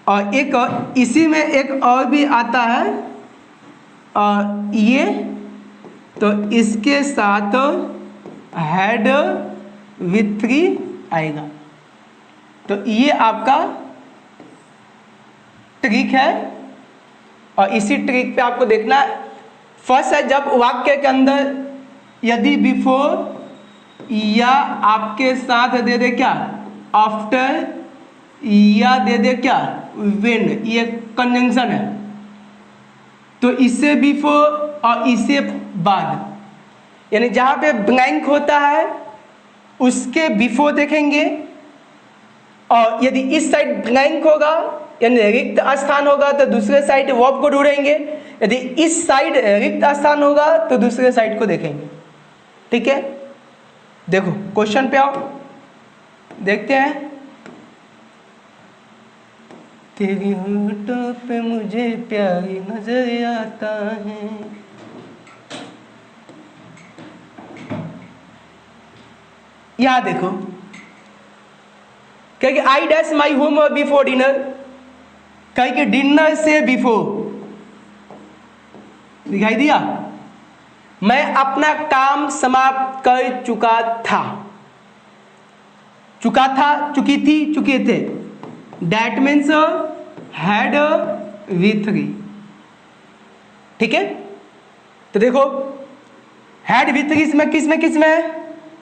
और एक इसी में एक और भी आता है, और ये तो इसके साथ हैड V3 आएगा। तो ये आपका ट्रिक है, और इसी ट्रिक पे आपको देखना है। फर्स्ट है जब वाक्य के अंदर यदि बिफोर या आपके साथ दे दे क्या आफ्टर, या दे दे क्या व्हेन, ये कंजंक्शन है, तो इससे बिफोर और इससे बाद, यानी जहां पे ब्लैंक होता है उसके बिफोर देखेंगे, और यदि इस साइड ब्लैंक होगा यानी रिक्त स्थान होगा तो दूसरे साइड वर्ब को ढूंढेंगे, यदि इस साइड रिक्त स्थान होगा तो दूसरे साइड को देखेंगे। ठीक है, देखो क्वेश्चन पे आओ, देखते हैं। तेरी होठों पे मुझे प्यारी नजर आता है। यहां देखो कहेगी I dash my home before dinner, कहेगी डिनर से बिफोर, दिखाई दिया, मैं अपना काम समाप्त कर चुका था, चुका था, चुकी थी, चुके थे, that means had with three. ठीक है, तो देखो हैड विथ थ्री इसमें किसमें है,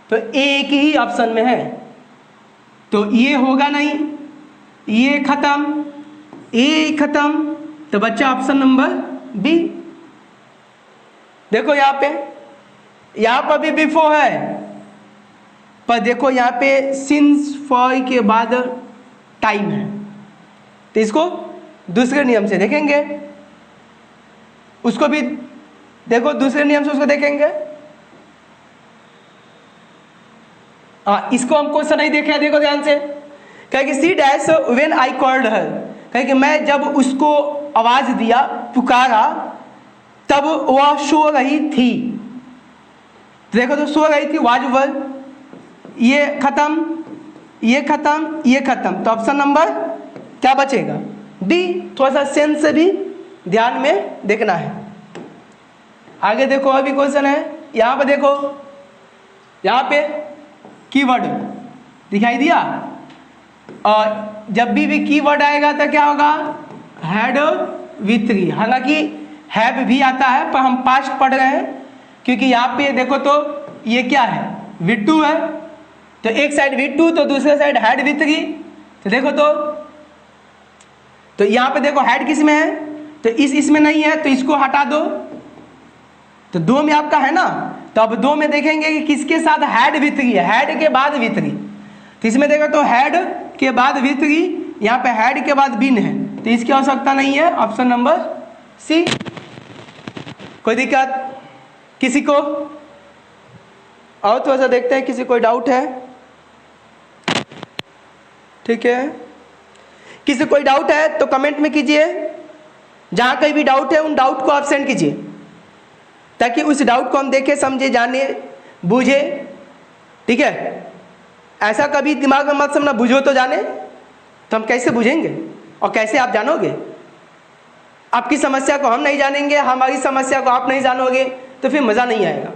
तो एक ही ऑप्शन में है, तो ये होगा नहीं, ये खत्म, ये खत्म, तो बच्चा ऑप्शन नंबर बी। देखो यहां पर भी बिफोर है, पर देखो यहां पे सिंस फॉर के बाद टाइम है, तो इसको दूसरे नियम से देखेंगे, उसको भी देखो दूसरे नियम से उसको देखेंगे। इसको हम क्वेश्चन नहीं देखे, देखो ध्यान से, कहे C dash when I called her, कहे कि मैं जब उसको आवाज दिया, पुकारा, तब वह सो रही थी। देखो तो सो रही थी, वाज वर, ये खत्म, ये खत्म, ये खत्म, तो ऑप्शन नंबर क्या बचेगा, डी। थोड़ा सा सेंस से भी ध्यान में देखना है। आगे देखो अभी क्वेश्चन है, यहां पे देखो, यहां पे कीवर्ड दिखाई दिया, और जब भी कीवर्ड आएगा तो क्या होगा, हैड विथ थ्री। हालांकि हैव भी आता है, पर हम पास्ट पढ़ रहे हैं, क्योंकि यहाँ पे देखो तो ये क्या है, विथ टू है, तो एक साइड विथ टू तो दूसरे साइड हैड विथ थ्री, तो देखो तो यहाँ पे देखो हैड किस में है, तो इसमें नहीं है, तो इसको हटा दो, तो दो में आपका है ना, तो अब दो में देखेंगे कि किसके साथ हैड विथ थ्री है, हैड के बाद विथ थ्री, तो इसमें देखो तो हैड के बाद विथ थ्री, यहाँ पे हैड के बाद बिन है, तो इसकी आवश्यकता नहीं है, ऑप्शन नंबर सी। कोई दिक्कत किसी को? आओ थोड़ा सा देखते हैं, किसी कोई डाउट है? ठीक है, किसी कोई डाउट है तो कमेंट में कीजिए, जहां कहीं भी डाउट है उन डाउट को आप सेंड कीजिए, ताकि उस डाउट को हम देखें, समझे, जाने, बूझे। ठीक है, ऐसा कभी दिमाग में मत समझना बूझो तो जाने, तो हम कैसे बूझेंगे और कैसे आप जानोगे? आपकी समस्या को हम नहीं जानेंगे, हमारी समस्या को आप नहीं जानोगे, तो फिर मजा नहीं आएगा।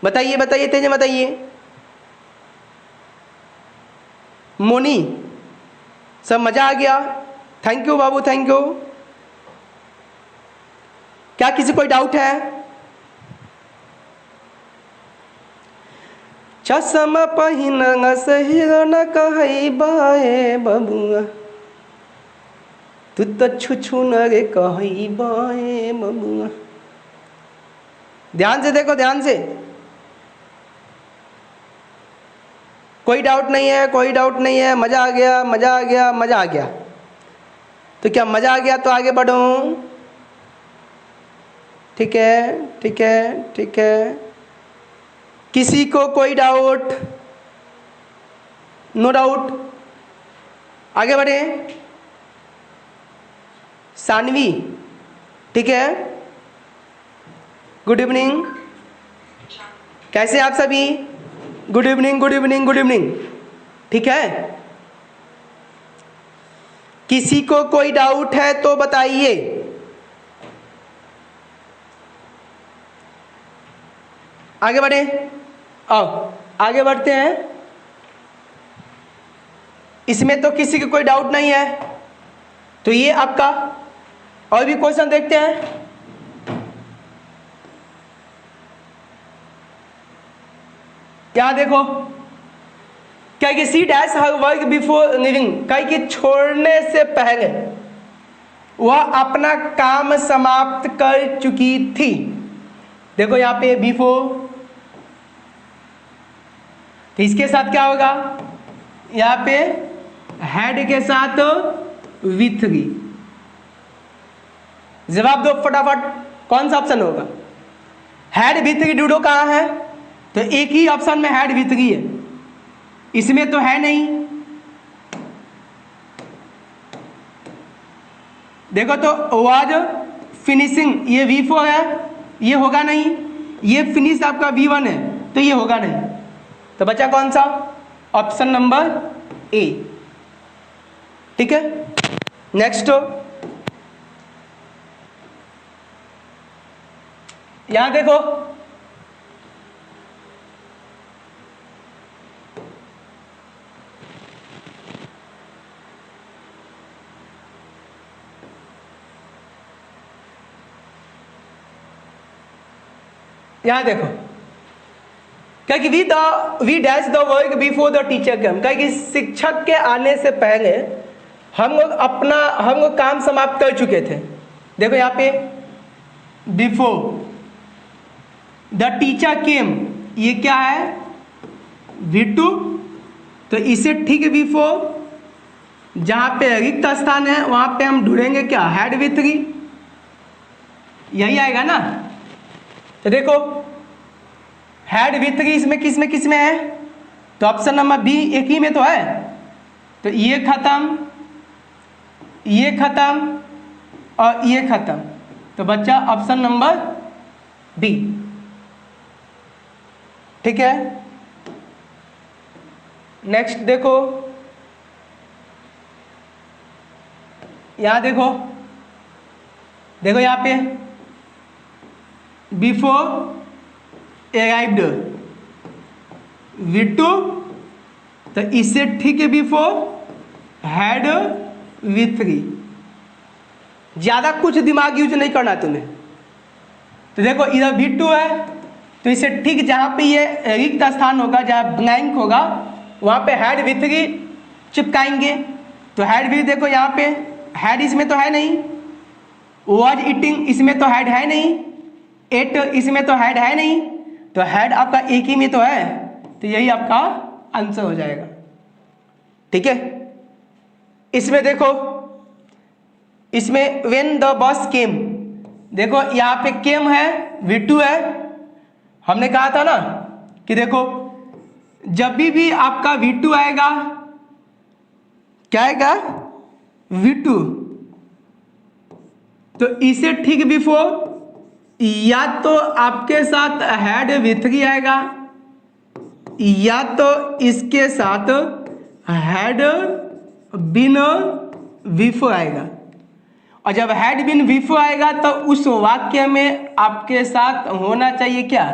बताइए बताइए, तेज बताइए। मोनी, सब मजा आ गया? Thank you Babu, thank you. क्या किसी कोई डाउट है? चश्मा पहिन सहिरो न कहई बाए बबुआ, तू तो छुछु न रे कहई बाए बबुआ। ध्यान से देखो, ध्यान से, कोई डाउट नहीं है, कोई डाउट नहीं है, मजा आ गया, मजा आ गया, मजा आ गया। तो क्या मजा आ गया तो आगे बढ़ो? ठीक है, ठीक है, ठीक है। किसी को कोई डाउट? नो डाउट, आगे बढ़े। सानवी, ठीक है, गुड इवनिंग, कैसे आप सभी? Good evening, good evening, good evening. ठीक है, किसी को कोई डाउट है तो बताइए। आगे बढ़े, आओ आगे बढ़ते हैं। इसमें तो किसी को कोई डाउट नहीं है, तो ये आपका। और भी क्वेश्चन देखते हैं। क्या देखो, क्या कि C dash her work before living, क्या कि छोड़ने से पहले वह अपना काम समाप्त कर चुकी थी। देखो यहाँ पे बिफोर, तो इसके साथ क्या होगा, यहाँ पे हैड के साथ V3। जवाब दो फटाफट, कौन सा ऑप्शन होगा? हैड V3 डूडो कहाँ है? तो एक ही ऑप्शन में हैड V3 है, इसमें तो है नहीं। देखो तो वाज फिनिशिंग, ये V4 है, ये होगा नहीं। ये फिनिश आपका V1 है, तो ये होगा नहीं। तो बचा कौन सा? Option number A. ठीक है, नेक्स्ट यहां देखो, यहां देखो क्या कि we dash the work before the teacher come, क्या कि शिक्षक के आने से पहले हम लोग काम समाप्त कर चुके थे। देखो यहाँ पे बिफोर द टीचर केम, ये क्या है? V2। तो इसे ठीक बिफोर जहाँ पे रिक्त स्थान है वहाँ पे हम ढूंढेंगे क्या? हैड V3, यही आएगा ना। तो देखो हैड V3 इसमें किस में है? तो ऑप्शन नंबर बी, एक ही में तो है। तो ये खत्म, ये खत्म और ये खत्म, तो बच्चा ऑप्शन नंबर बी। ठीक है, नेक्स्ट देखो, यहां देखो, देखो यहां पे बिफोर अराइव्ड V2, तो इससे ठीक है बिफोर हैड V3। ज़्यादा कुछ दिमाग यूज नहीं करना तुम्हें। तो देखो इधर V2 है, तो इसे ठीक जहाँ पे ये रिक्त स्थान होगा, जहाँ ब्लैंक होगा, वहाँ पे हैड V3 चिपकाएंगे। तो हैड भी देखो यहाँ पे हैड इसमें तो है नहीं, वॉज ईटिंग इसमें तो हैड है नहीं, एट इसमें तो हैड है नहीं, तो हैड आपका एक ही में तो है, तो यही आपका आंसर हो जाएगा। ठीक है, इसमें देखो, इसमें व्हेन द बस केम, देखो यहाँ पे केम है, V2 है। हमने कहा था ना कि देखो जब भी आपका V2 आएगा, क्या आएगा? V2। तो इसे ठीक बिफोर या तो आपके साथ हैड V3 आएगा, या तो इसके साथ हैड बिन V4 आएगा। और जब हैड बिन V4 आएगा तो उस वाक्य में आपके साथ होना चाहिए क्या?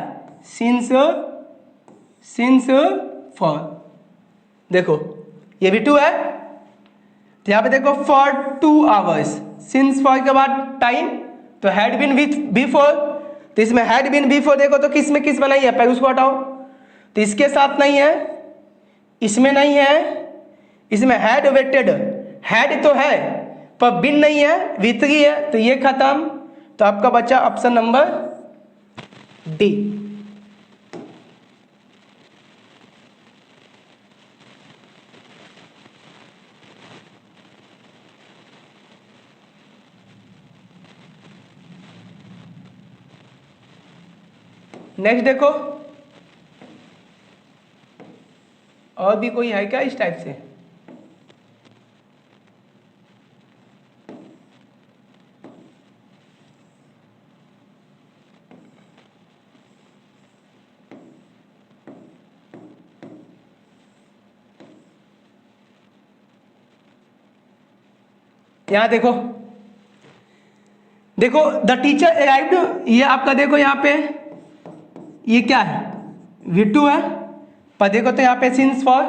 Since for. देखो ये V2 है, तो यहाँ पे देखो फॉर 2 आवर्स, सिंस फॉर के बाद टाइम, तो हैड बिन विथ बिफोर, तो इसमें हैड बिन बिफोर देखो तो किस में नहीं है, पहले उसको हटाओ। तो इसके साथ नहीं है, इसमें नहीं है, इसमें हैड वेटेड, हैड तो है पर बिन नहीं है, V3 है, तो ये खत्म। तो आपका बच्चा ऑप्शन नंबर डी। नेक्स्ट देखो, और भी कोई है क्या इस टाइप से? यहां देखो, देखो द टीचर अराइव्ड, ये आपका देखो यहाँ पे ये क्या है? V2 है, पर देखो तो यहाँ पे since for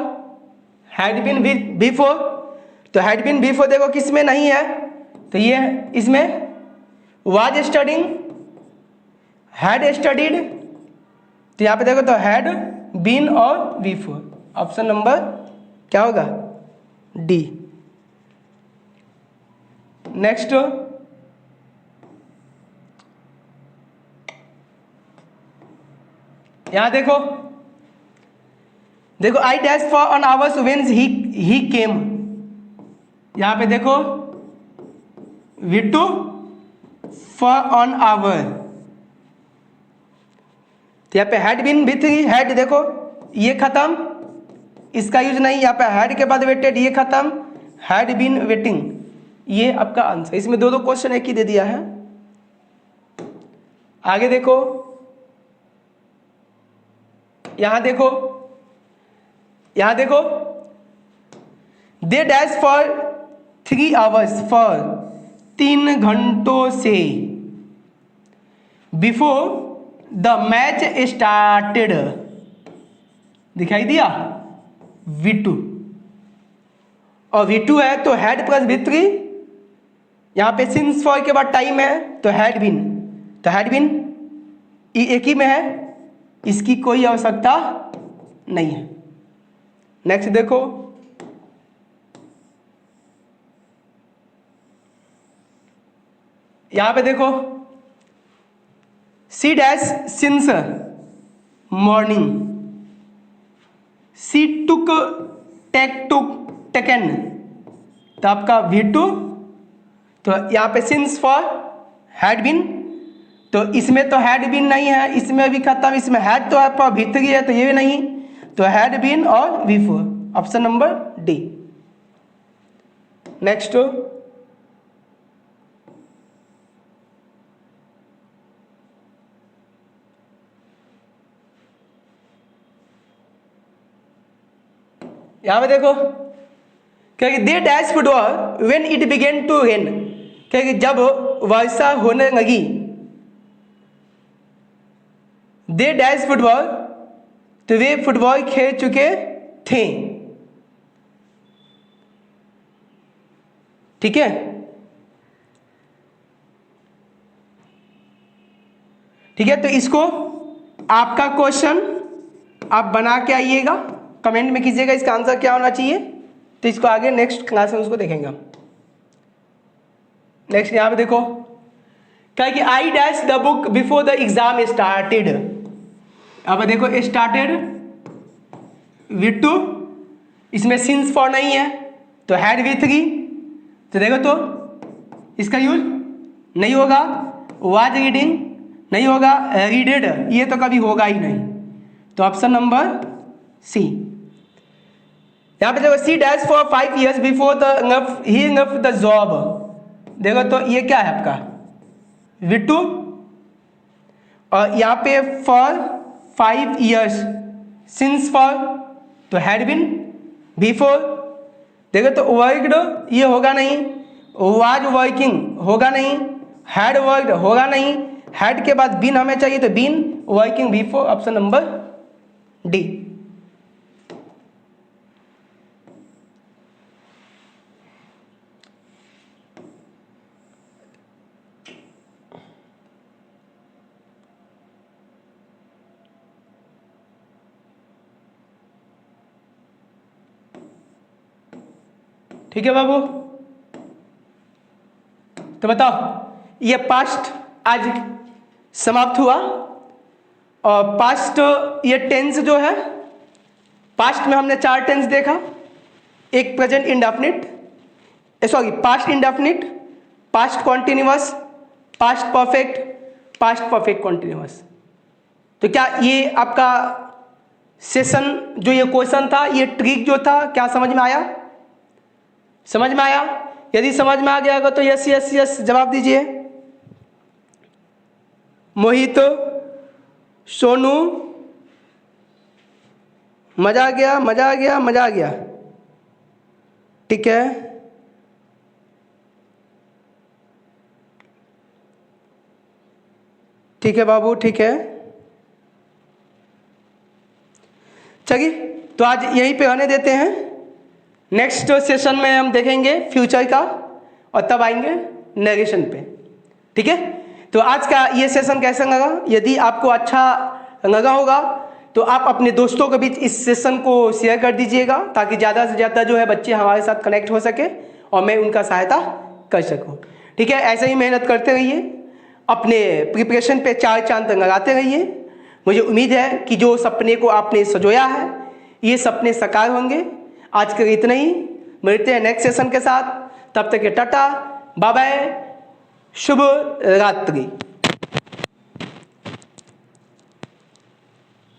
had been before, तो हैड बीन बिफोर देखो किस में नहीं है, तो ये इसमें वाज स्टडिंग, हैड स्टडीड, तो यहाँ पे देखो तो हैड बीन और बिफोर, ऑप्शन नंबर क्या होगा? डी। नेक्स्ट यहां देखो, देखो I dash for an hours when he came, यहां पे देखो V2 फॉर ऑन आवर, तो यहाँ पे हैड बीन V3, हैड देखो ये खत्म, इसका यूज नहीं, यहाँ पे हैड के बाद वेटेड ये खत्म, हैड बीन वेटिंग, ये आपका आंसर। इसमें दो क्वेश्चन एक ही दे दिया है। आगे देखो, यहां देखो, यहां देखो they dash for 3 hours, for 3 घंटों से, बिफोर द मैच स्टार्टेड, दिखाई दिया V2, और V2 है तो हैड प्लस V3, यहां पे सिंस फॉर के बाद टाइम है तो हैड बीन, तो हैड बीन एक ही में है, इसकी कोई आवश्यकता नहीं है। नेक्स्ट देखो, यहां पे देखो सी डैश सिंस मॉर्निंग, सी टुक टेकन, तो आपका V2, तो यहां पे सिंस फॉर हैड बीन, तो इसमें तो हैड बीन नहीं है, इसमें भी खत्म, इसमें हैड तो आपका V3 है तो ये भी नहीं, तो हैड बीन और V4, option number D. Next, यहां पे देखो क्या they dash football when it began to rain, क्या जब वर्षा होने लगी, दे डैश फुटबॉल, तो वे फुटबॉल खेल चुके थे, ठीक है। ठीक है, तो इसको आपका क्वेश्चन आप बना के आइएगा, कमेंट में कीजिएगा इसका आंसर क्या होना चाहिए, तो इसको आगे नेक्स्ट क्लास में उसको देखेंगे। नेक्स्ट यहां पे देखो क्या कि I dash the book before the exam started, अब देखो स्टार्टेड V2, इसमें सिंस फॉर नहीं है तो हैड V3, तो देखो तो इसका यूज नहीं होगा, वाज रीडिंग नहीं होगा, रीडेड ये तो कभी होगा ही नहीं, तो ऑप्शन नंबर सी। यहां पे देखो C dash for 5 years before the he the job, देखो तो ये क्या है आपका V2, और यहाँ पे फॉर 5 years, सिंस फॉर तो हैड बीन बिफोर, देखो तो वर्कड ये होगा नहीं, वाज वर्किंग होगा नहीं, हैड वर्कड होगा नहीं, हैड के बाद बीन हमें चाहिए तो been working before, option number D. ठीक है बाबू, तो बताओ ये पास्ट आज समाप्त हुआ, और पास्ट ये टेंस जो है, पास्ट में हमने 4 टेंस देखा, एक present indefinite, sorry past indefinite, past continuous, past perfect, past perfect continuous. तो क्या ये आपका सेशन जो ये क्वेश्चन था, ये ट्रिक जो था, क्या समझ में आया? समझ में आया? यदि समझ में आ गया होगा तो यस यस यस जवाब दीजिए। मोहित, सोनू, मजा आ गया, मजा आ गया, मजा आ गया, ठीक है। ठीक है बाबू, ठीक है, चलिए तो आज यहीं पे रहने देते हैं। नेक्स्ट सेशन में हम देखेंगे फ्यूचर का, और तब आएंगे नरेशन पे, ठीक है। तो आज का ये सेशन कैसा लगा? यदि आपको अच्छा लगा होगा तो आप अपने दोस्तों के बीच इस सेशन को शेयर कर दीजिएगा, ताकि ज़्यादा से ज़्यादा जो है बच्चे हमारे साथ कनेक्ट हो सके और मैं उनका सहायता कर सकूं, ठीक है। ऐसे ही मेहनत करते रहिए, अपने प्रिपरेशन पे 4 चांद लगाते रहिए। मुझे उम्मीद है कि जो सपने को आपने सजोया है ये सपने साकार होंगे। आज के लिए इतना ही, मिलते हैं नेक्स्ट सेशन के साथ। तब तक के टाटा, बाय बाय, शुभ रात्रि।